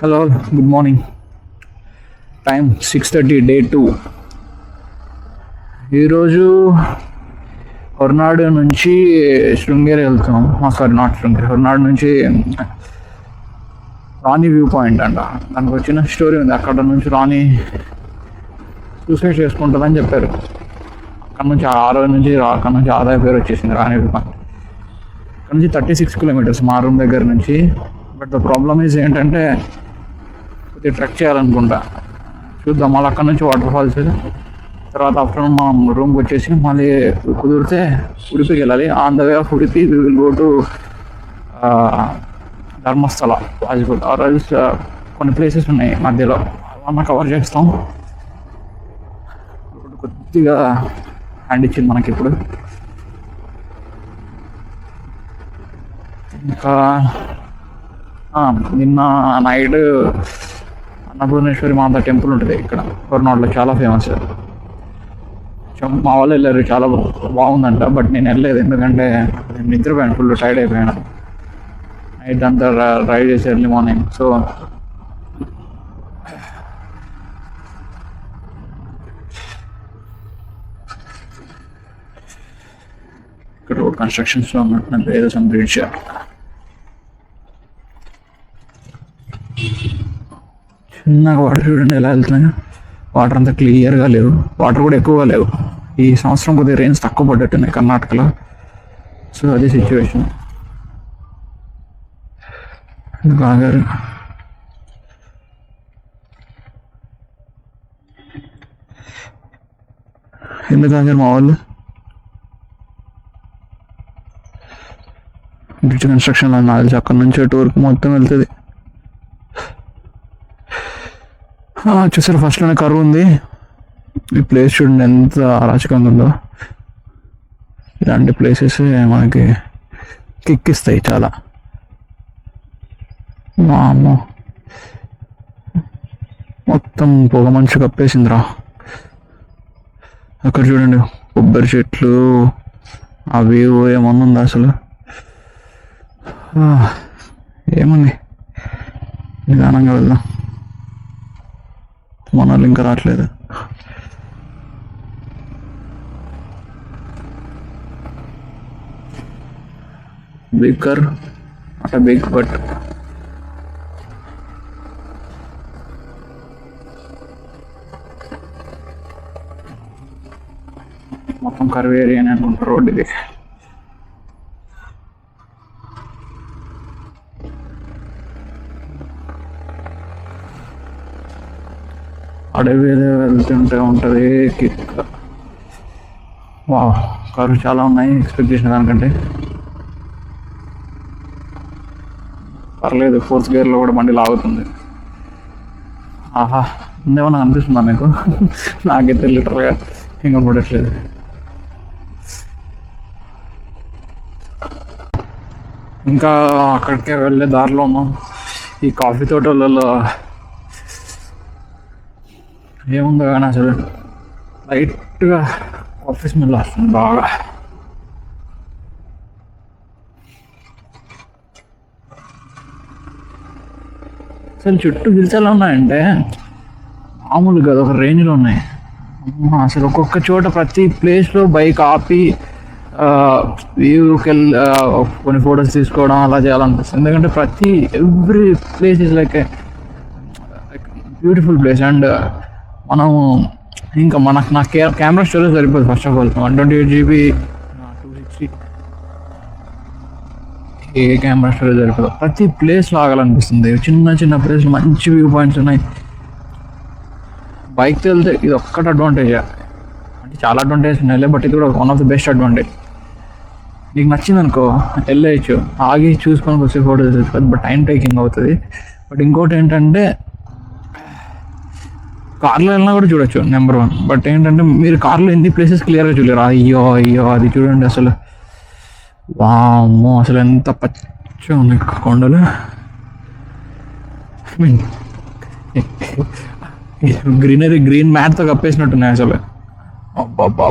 Hello, good morning. Time 6:30, day 2. ఈరోజు హొర్నాడు నుంచి శృంగేరి వెళ్తున్నాం. సారీ, నాట్ శృంగేరి, హొర్నాడు నుంచి రాణి వ్యూ పాయింట్ అంట. దానికి వచ్చిన స్టోరీ ఉంది. అక్కడ నుంచి రాణి సూసైడ్ చేసుకుంటుందని చెప్పారు. అక్కడ నుంచి ఆ రోజు నుంచి అక్కడ నుంచి ఆదాయ పేరు వచ్చేసింది రాణి వ్యూ పాయింట్. అక్కడ నుంచి 36 కిలోమీటర్స్ మా రూమ్ దగ్గర నుంచి. బట్ ద ప్రాబ్లమ్ ఈజ్ ఏంటంటే కొద్దిగా ట్రెక్ చేయాలనుకుంటా. చూద్దాం. మళ్ళీ అక్కడ నుంచి వాటర్ ఫాల్స్, తర్వాత ఆఫ్టర్నూన్ మనం రూమ్కి వచ్చేసి మళ్ళీ కుదిరితే ఉడిపికి వెళ్ళాలి. On the way of Udupi we will go to Dharmasthala, Rajkot or else కొన్ని ప్లేసెస్ ఉన్నాయి మధ్యలో, అవన్నీ కవర్ చేస్తాం. కొద్దిగా హ్యాండ్ ఇచ్చింది మనకి ఇప్పుడు. ఇంకా నిన్న నైట్ అన్నపూర్ణేశ్వరి మాత టెంపుల్ ఉంటుంది ఇక్కడ హొర్నాడులో, చాలా ఫేమస్. మా వాళ్ళు వెళ్ళారు, చాలా బాగుందంట. బట్ నేను వెళ్ళలేదు, ఎందుకంటే నేను నిద్రపోయాను, ఫుల్ టైర్డ్ అయిపోయాను. నైట్ అంతా రైడ్ చేసి ఎర్లీ మార్నింగ్. సో ఇక్కడ రోడ్ కన్స్ట్రక్షన్స్లో ఉన్నట్టు ఏదో సమ్ బ్రిడ్జ్. చిన్నగా వాటర్ చూడండి ఎలా వెళ్తున్నాయో. వాటర్ అంతా క్లియర్గా లేవు, వాటర్ కూడా ఎక్కువగా లేవు. ఈ సంవత్సరం కొద్దిగా రెయిన్స్ తక్కువ పడ్డట్టున్నాయి కర్ణాటకలో. సో అది సిచ్యువేషన్. ఆగారు. ఎందుకు ఆగారు మా వాళ్ళు? బ్రిడ్జ్ కన్స్ట్రక్షన్లో నాకు తెలిసి అక్కడ నుంచి అటు వరకు మొత్తం వెళ్తుంది. చూసారు, ఫస్ట్లోనే కరువు ఉంది. ఈ ప్లేస్ చూడండి ఎంత అరాచకంగా ఉందో. ఇలాంటి ప్లేసెస్ మనకి కిక్కిస్తాయి చాలా. అమ్మో, మొత్తం పొగ మంచు కప్పేసిందిరా. అక్కడ చూడండి కొబ్బరి చెట్లు, అవి ఏమన్నా ఉందా అసలు? ఏముంది, నిదానంగా వెళ్దాం. మన వాళ్ళు ఇంకా రావట్లేదు. బిగ్గర్ అంటే బిగ్, బట్ మొత్తం కరువు ఏరియానే అనుకుంటారు రోడ్ ఇది. అడవి వెళ్తుంటే ఉంటుంది కిక్. వా, కరువు చాలా ఉన్నాయి ఎక్స్పెక్ట్ చేసిన దానికంటే. పర్లేదు, 4th గేర్లో కూడా బండి లాగుతుంది. ఆహా, ఇందేమన్నా అనిపిస్తుందా మీకు? నాకైతే లిటరల్గా ఇంకా పడట్లేదు. ఇంకా అక్కడికే వెళ్ళే దారిలో ఉన్నాం. ఈ కాఫీ తోటలలో ఏముందో కానీ అసలు లైట్గా కాఫీ స్మెల్ వస్తుంది బాగా. అసలు చుట్టూ హిల్స్ ఎలా ఉన్నాయంటే మామూలుగా ఒక రేంజ్లో ఉన్నాయి. అసలు ఒక్కొక్క చోట ప్రతి ప్లేస్లో బైక్ ఆపి వ్యూకి వెళ్ళి కొన్ని ఫొటోస్ తీసుకోవడం అలా చేయాలనిపిస్తుంది. ఎందుకంటే every place is like beautiful place. And మనం ఇంకా నా కెమెరా స్టోరేజ్ సరిపోదు. First of all 128 GB 260 A camera storage సరిపోదు. ప్రతి ప్లేస్లో ఆగాలనిపిస్తుంది. చిన్న చిన్న ప్లేస్లో మంచి వ్యూ పాయింట్స్ ఉన్నాయి. బైక్తో వెళ్తే ఇది ఒక్కటి అడ్వాంటేజ్. అంటే చాలా అడ్వాంటేజ్ ఉన్నాయి, బట్ ఇది కూడా one of the best advantage. నీకు నచ్చింది అనుకో వెళ్ళచ్చు, ఆగి చూసుకొని వచ్చే ఫోటోస్ తీసుకోవచ్చు. బట్ టైం టేకింగ్ అవుతుంది. బట్ ఇంకోటి ఏంటంటే కార్లో వెళ్ళినా కూడా చూడొచ్చు, నెంబర్ 1. బట్ ఏంటంటే మీరు కార్లో ఎన్ని ప్లేసెస్ క్లియర్గా చూడలేరు. అయ్యో అది చూడండి అసలు, వామ్మో, అసలు ఎంత పచ్చగా ఉన్నాయి కొండలు. గ్రీనరీ, గ్రీన్ మ్యాట్తో కప్పేసినట్టున్నాయి అసలు. అబ్బా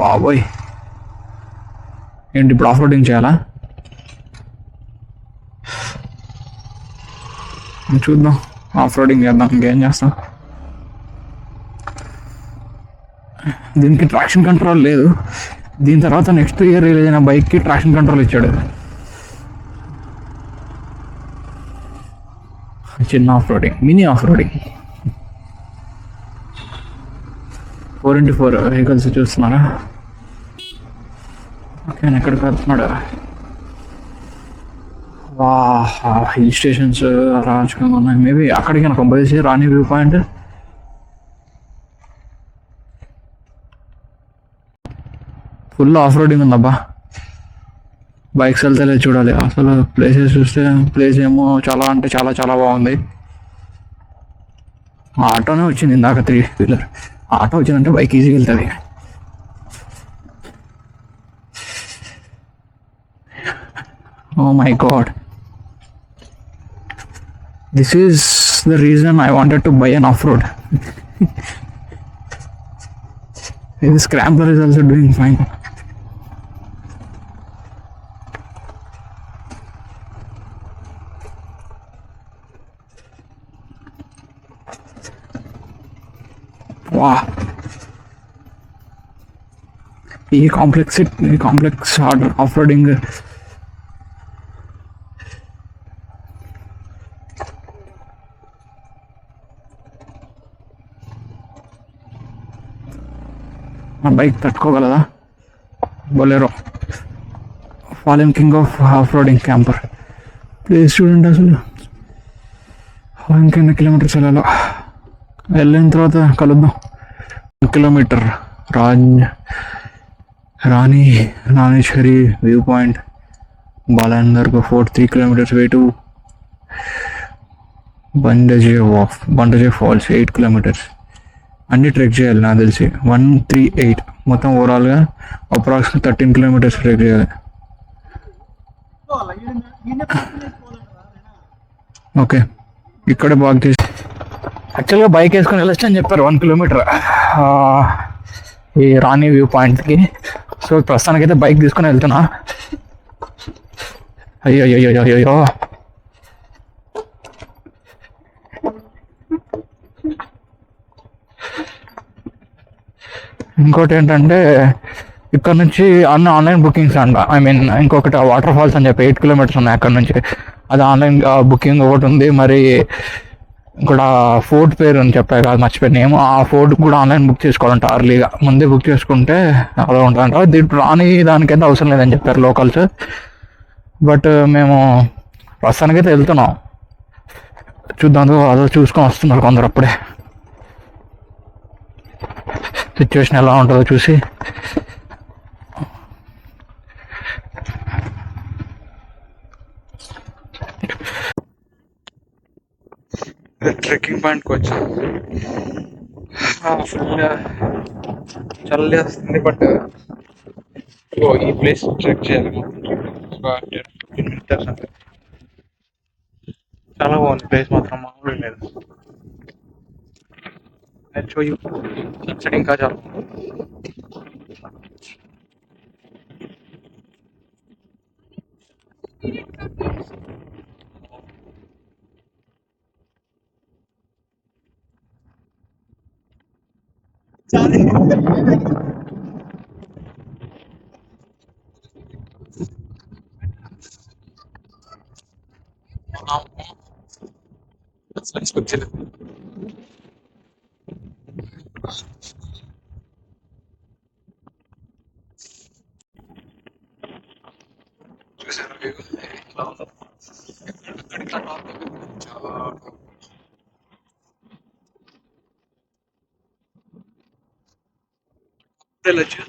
బాబోయ్, ఏంటి ఇప్పుడు ఆఫ్ రోడింగ్ చేయాలా? చూద్దాం. ఆఫ్ రోడింగ్ చేద్దాం, ఇంకేం చేస్తాం. దీనికి ట్రాక్షన్ కంట్రోల్ లేదు. దీని తర్వాత నెక్స్ట్ ఇయర్ రిలీజ్ అయిన బైక్కి ట్రాక్షన్ కంట్రోల్ ఇచ్చాడు. చిన్న off roading, mini off roading. 4x4 vehicles చూస్తున్నారా? ఓకే, ఎక్కడికి వెళ్తున్నాడు? వా, హిల్ స్టేషన్స్ రాజకంగా ఉన్నాయి. మేబీ అక్కడికి నాకు బయలుసి Rani view point. Full of roading ఉందబ్బా. బైక్స్ వెళ్తే చూడాలి అసలు. ప్లేసెస్ చూస్తే ప్లేస్ ఏమో చాలా అంటే చాలా చాలా బాగుంది. ఆటోనే వచ్చింది ఇందాక 3-wheeler. ఆటో వచ్చిందంటే బైక్ ఈజీగా వెళ్తుంది. Oh my God, this is the reason I wanted to buy an off road. This scrambler is also doing fine. Wow. ఈ కాంప్లెక్స్ ఆఫ్ రోడింగ్ నా బైక్ తట్టుకోగలదా? Bolero fallen king of off roading camper. Place చూడండి అసలు. ఇంకెన్ని kilometres వెళ్ళాలో. వెళ్ళిన తర్వాత కలుద్దాం. 1 kilometre రాణేశ్వరి view point, బాలాందర్కు fort. 3 kilometers way to బండజే falls 8 kilometers. అన్ని ట్రెక్ చేయాలి నాకు తెలిసి. 138 మొత్తం ఓవరాల్గా అప్రాక్సిమేట్ 13 kilometers ట్రెక్ చేయాలి. ఓకే, ఇక్కడే బాగా చేసి యాక్చువల్గా బైక్ వేసుకొని వెళ్ళొచ్చు అని చెప్పారు 1 kilometer ఈ రాణి వ్యూ పాయింట్కి. సో ప్రస్తుతానికైతే బైక్ తీసుకొని వెళ్తున్నా. అయ్యో, ఇంకోటి ఏంటంటే ఇక్కడ నుంచి అన్ని ఆన్లైన్ బుకింగ్స్ అంట. ఐ మీన్ ఇంకొకటి వాటర్ ఫాల్స్ అని చెప్పి 8 kilometers ఉన్నాయి అక్కడ నుంచి. అది ఆన్లైన్ బుకింగ్ ఒకటి ఉంది. మరి ఇంకోటి ఫోర్ట్ పేరు అని చెప్పారు, అది మర్చిపోయిన నేమ్. ఆ ఫోర్ట్ కూడా ఆన్లైన్ బుక్ చేసుకోవాలంట అర్లీగా. ముందే బుక్ చేసుకుంటే అలా ఉంటుందంట. దీంట్లో రాని దానికైతే అవసరం లేదని చెప్పారు లోకల్స్. బట్ మేము ప్రస్తుతానికైతే వెళ్తున్నాం. చూద్దాం, అదో చూసుకొని వస్తున్నారు కొందరు అప్పుడే. సిచ్యువేషన్ ఎలా ఉంటుందో చూసి. ట్రెక్కింగ్ పాయింట్కి వచ్చాం. ఫుల్ చల్లి వస్తుంది. బట్ ఈ ప్లేస్ ట్రెక్ చేయాలి. చాలా బాగుంది ప్లేస్ మాత్రం, మామూలు లేదు. సన్సెట్ ఇంకా చాలా వచ్చింది. చూసారు వెళ్ళచ్చు.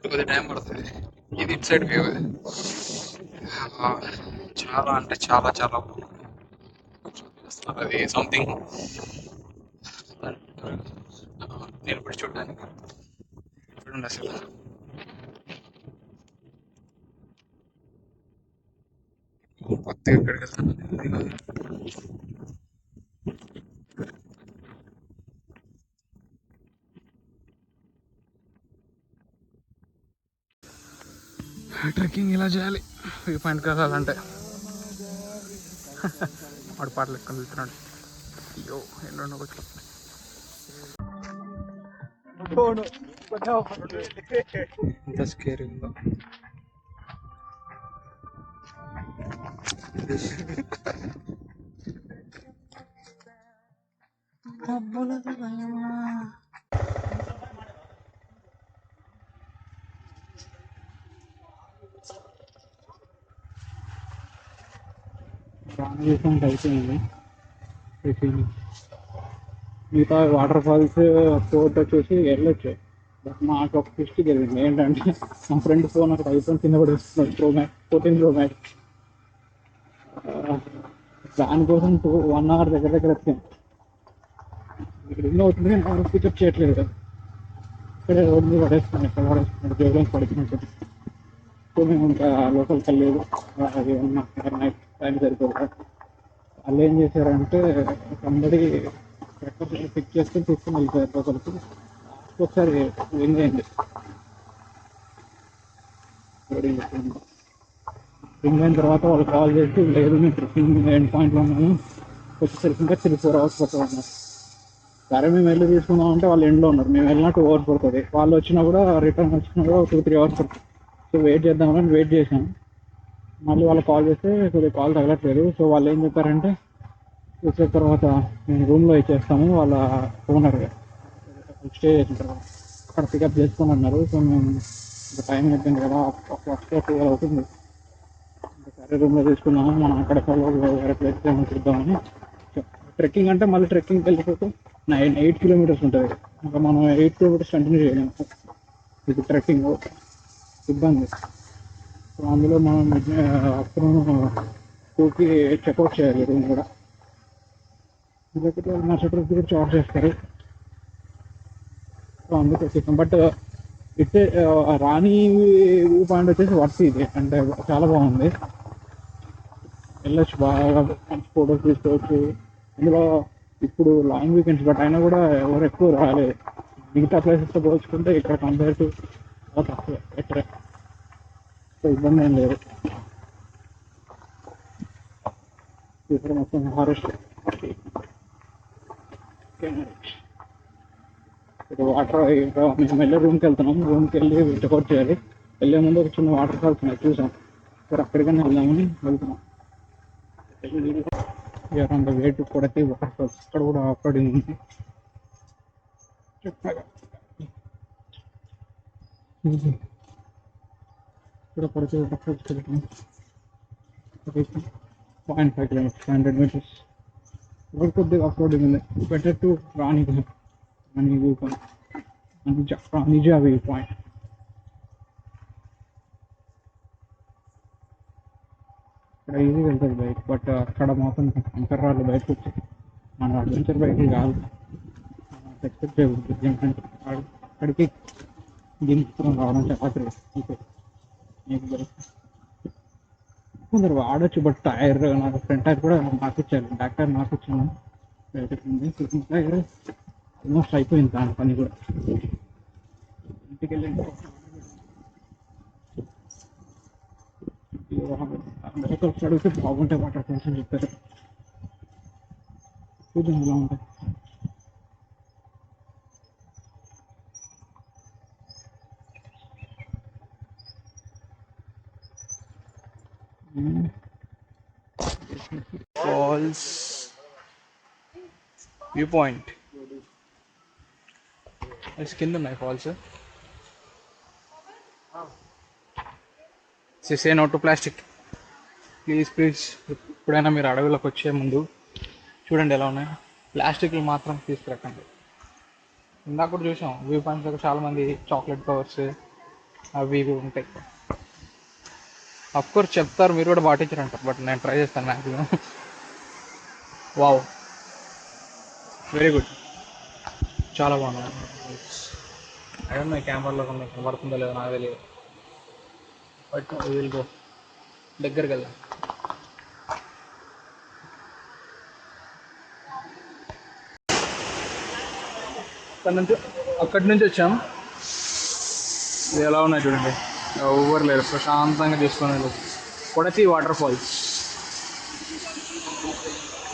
కొద్ది టైం పడుతుంది. ఇది ఇట్ సైడ్ వ్యూ. చాలా అంటే చాలా చాలా అది సంథింగ్ నేను ఇప్పుడు చూడడానికి. చూడండి అసలు కొత్తగా ఇక్కడికి వెళ్తాను. ట్రెక్కింగ్ ఇలా చేయాలి వ్యూ పాయింట్కి వెళ్ళాలంటే. వాడు పాటలు ఎక్కడ వెళ్తున్నాడు. అయ్యో ఎన్నో కొంచెం ఎంత స్కేర్ ఉందో. రామేశ్వరం అయిపోయింది. మిగతా వాటర్ ఫాల్స్ ఫోర్ట్ వచ్చేసి వెళ్ళొచ్చు. బట్ మాకు ఒక ట్విస్ట్ జరిగింది. ఏంటంటే మా ఫ్రెండ్ ఫోన్ అక్కడ ఐఫోన్ కింద పడేస్తున్నాడు, Pro Max 14 Pro Max. దానికోసం 1 hour దగ్గర దగ్గర వచ్చాను. ఇక్కడ ఎన్నో అవుతుంది కానీ ఎవరు పికప్ చేయట్లేదు. ఇక్కడే రోడ్డు మీద పడేస్తున్నాడు, ఎక్కడ పడేస్తున్నాడు, జోబులో పడుతున్నట్టు. సో మేము ఇంకా లోకల్కి వెళ్ళలేదు. అది నైట్ టైం సరిపోదు. వాళ్ళు ఏం చేశారంటే సంబడి పిక్ చేసుకొని తీసుకుని వెళ్ళిపోయారు లోకల్కి. ఒకసారి విన్ అయింది. రింగ్ అయిన తర్వాత వాళ్ళు కాల్ చేసి లేదు మేము ట్రిప్పింగ్ ఎండ్ పాయింట్లో ఉన్నాము, వచ్చేసరికి ఇంకా 3-4 hours పడుతుంది అన్నారు. సరే మేము వెళ్ళి తీసుకుందాం అంటే వాళ్ళు ఎండ్లో ఉన్నారు. మేము వెళ్ళినా 2 hours పడుతుంది. వాళ్ళు వచ్చినా కూడా రిటర్న్ వచ్చినా కూడా 2-3 hours పడుతుంది. సో వెయిట్ చేద్దామని వెయిట్ చేశాను. మళ్ళీ వాళ్ళు కాల్ చేస్తే కొద్దిగా కాల్ తగలట్లేదు. సో వాళ్ళు ఏం చెప్పారంటే వచ్చే తర్వాత మేము రూమ్లో ఇచ్చేస్తాము, వాళ్ళ ఓనర్ స్టే చేసిన తర్వాత అక్కడ పికప్ చేసుకోమన్నారు. సో మేము ఇంకా టైం అయిపోయింది కదా, 12 అవుతుంది. సరే రూమ్లో తీసుకున్నాము. మనం అక్కడ వేరే ప్లేస్ ఏమో చూద్దామని. ట్రెక్కింగ్ అంటే మళ్ళీ ట్రెక్కింగ్కి వెళ్ళిపోతే 8 kilometers ఉంటుంది. ఇంకా మనం 8 kilometers కంటిన్యూ చేయలేము. ఇది ట్రెక్కింగ్ ఇబ్బంది. సో అందులో మనం ఆఫ్టర్నూన్ 2కి చెక్అవుట్ చేయాలి రూమ్ కూడా. లేకపోతే మరుసటి రోజు కూడా చార్జ్ చేస్తారు. సో అందుకు వచ్చేసాం. బట్ ఇట్టే రాణి వ్యూ పాయింట్ వచ్చేసి వర్త్ ఇది, అంటే చాలా బాగుంది. వెళ్ళొచ్చు, బాగా మంచి ఫోటోస్ తీసుకోవచ్చు. ఇందులో ఇప్పుడు లాంగ్ వీకెండ్స్ బట్ అయినా కూడా ఎవరు ఎక్కువ రాలేదు. మిగతా ప్లేసెస్తో పోల్చుకుంటే ఇక్కడ కంపేర్ టు చాలా తక్కువ ఎక్కడ. సో ఇబ్బంది ఏం లేదు. ఇక్కడ మొత్తం ఫారెస్ట్. ఇప్పుడు వాటర్ ఇంకా మేము వెళ్ళే రూమ్కి వెళ్తున్నాం. రూమ్కి వెళ్ళి చెక్అవుట్ చేయాలి. వెళ్ళే ముందు ఒక చిన్న వాటర్ ఫాల్స్ ఉన్నాయి, చూసాం. ఇక్కడ అక్కడికైనా వెళ్దామని వెళ్తున్నాం. Around way to Kodathi water falls. ఇక్కడ కూడా అక్కడి ఇక్కడ కొడతి వాటర్ ఫాల్స్ వెళ్తున్నాం. 0.5 kilometers, 100 meters. ఇక్కడ కొద్దిగా ఆఫ్ రోడింగ్ ఉంది. Better to Rani view point, నిజా వ్యూ పాయింట్. ఇక్కడ ఈజీగా వెళ్తుంది బైక్. బట్ అక్కడ మాత్రం అంతర్రాళ్ళు బయటకు వచ్చి మన అడ్వెంచర్ బైక్ కాదు, ఎక్స్పెక్ట్ చేయకూడదు. ఎందుకంటే అక్కడికి దింపుకొని రావడం చాలా కొందరు వాడచ్చు. బట్ టైర్ నాకు ఫ్రంట్ టైర్ కూడా మార్పించాలి, బ్యాక్ టైర్ మార్పించాను. టైర్ ఆల్మోస్ట్ అయిపోయింది దాని పని కూడా. ఇంటికి వెళ్ళి అడిగితే బాగుంటాయి వాటర్ ఫాల్స్ అని చెప్పారు. చూద్దాం ఎలా ఉంటాయి. ఫాల్స్ వ్యూ పాయింట్ కింద ఉన్నాయి falls. Say no to plastic please. ఎప్పుడైనా మీరు అడవులకు వచ్చే ముందు చూడండి ఎలా ఉన్నాయి. ప్లాస్టిక్లు మాత్రం తీసుకురకండి. ఇందాక కూడా చూసాం వ్యూ పాయింట్స్లో చాలామంది చాక్లెట్ కవర్స్ అవి ఇవి ఉంటాయి. అఫ్కోర్స్ చెప్తారు మీరు కూడా పాటించారంటారు, బట్ నేను ట్రై చేస్తాను మ్యాక్సిమం. వావ్, వెరీ గుడ్, చాలా బాగున్నాయి. అదే కెమెరాలో పడుతుందో లేదో నాకు తెలియదు. బట్ విల్ గో, దగ్గరికి వెళ్దాం. అక్కడి నుంచి వచ్చాం. ఇది ఎలా ఉన్నాయి చూడండి, ఎవరు లేరు, ప్రశాంతంగా తీసుకొని వెళ్ళచ్చు. Kodathi water falls.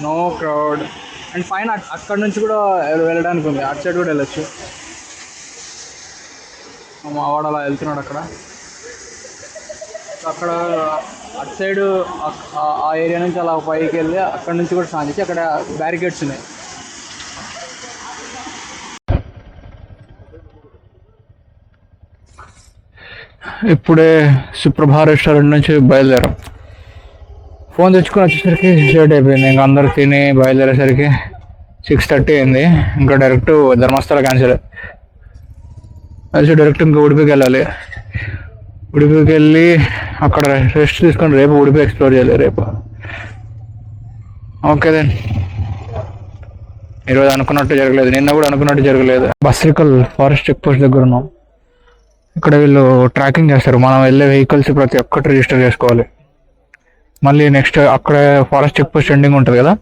No crowd. And fine అక్కడ నుంచి కూడా వెళ్ళడానికి ఉంది, అటు సైడ్ కూడా వెళ్ళొచ్చు. మా వాడు అలా వెళ్తున్నాడు అక్కడ. అక్కడ అటు సైడ్ ఆ ఏరియా నుంచి అలా పైకి వెళ్ళి అక్కడ నుంచి కూడా స్నానం చేసి అక్కడ బ్యారికేడ్స్ ఉన్నాయి. ఇప్పుడే సుప్రభా రెస్టారెంట్ నుంచి బయలుదేరాం. ఫోన్ తెచ్చుకొని వచ్చేసరికి లేట్ అయిపోయింది. ఇంకా అందరు తిని బయలుదేరేసరికి 6:30 అయింది. ఇంకా డైరెక్ట్ ధర్మస్థల క్యాన్సిల్. అది డైరెక్ట్ ఇంకా ఉడిపికి వెళ్ళాలి. ఉడిపికి వెళ్ళి అక్కడ రెస్ట్ తీసుకొని రేపు ఉడిపి ఎక్స్ప్లోర్ చేయాలి రేపు. Okay then. ఈరోజు అనుకున్నట్టు జరగలేదు, నిన్న కూడా అనుకున్నట్టు జరగలేదు. బస్రికల్ ఫారెస్ట్ చెక్ పోస్ట్ దగ్గర ఉన్నాం. ఇక్కడ వీళ్ళు ట్రాకింగ్ చేస్తారు, మనం వెళ్ళే వెహికల్స్ ప్రతి ఒక్కటి రిజిస్టర్ చేసుకోవాలి. మళ్ళీ నెక్స్ట్ అక్కడ ఫారెస్ట్ చెక్ పోస్ట్ ఎండింగ్ ఉంటుంది కదా,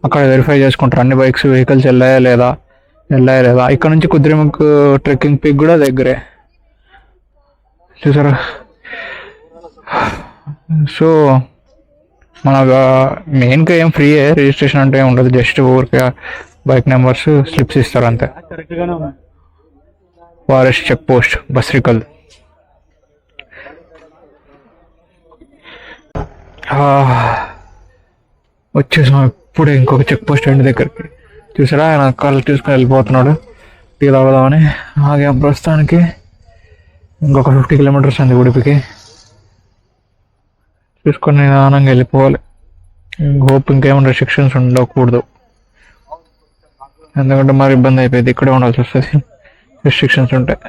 అక్కడ వెరిఫై చేసుకుంటారు అన్ని బైక్స్ వెహికల్స్ వెళ్ళాయా లేదా. ఇక్కడ నుంచి కుద్రేముఖ్ ట్రెక్కింగ్ పీక్ కూడా దగ్గరే చూసారా. సో మన మెయిన్గా ఏం ఫ్రీయే, రిజిస్ట్రేషన్ అంటే ఏం ఉండదు, జస్ట్ ఊరికే బైక్ నెంబర్స్ స్లిప్స్ ఇస్తారు అంతే. Forest check post Basrikal. వచ్చేసాం ఇప్పుడే ఇంకొక చెక్ పోస్ట్ ఎండ్ దగ్గరికి. చూసారా ఆయన కళ్ళు తీసుకుని వెళ్ళిపోతున్నాడు. టీ తాగుదామని ఆగాం. ప్రస్తుతానికి ఇంకొక 50 కిలోమీటర్స్ ఉంది ఉడిపికి. చూసుకొని నిదానంగా వెళ్ళిపోవాలి. హోప్ ఇంకేమైనా రెస్ట్రిక్షన్స్ ఉండకూడదు, ఎందుకంటే మరి ఇబ్బంది అయిపోయింది, ఇక్కడే ఉండాల్సి వస్తుంది రెస్ట్రిక్షన్స్ ఉంటాయి.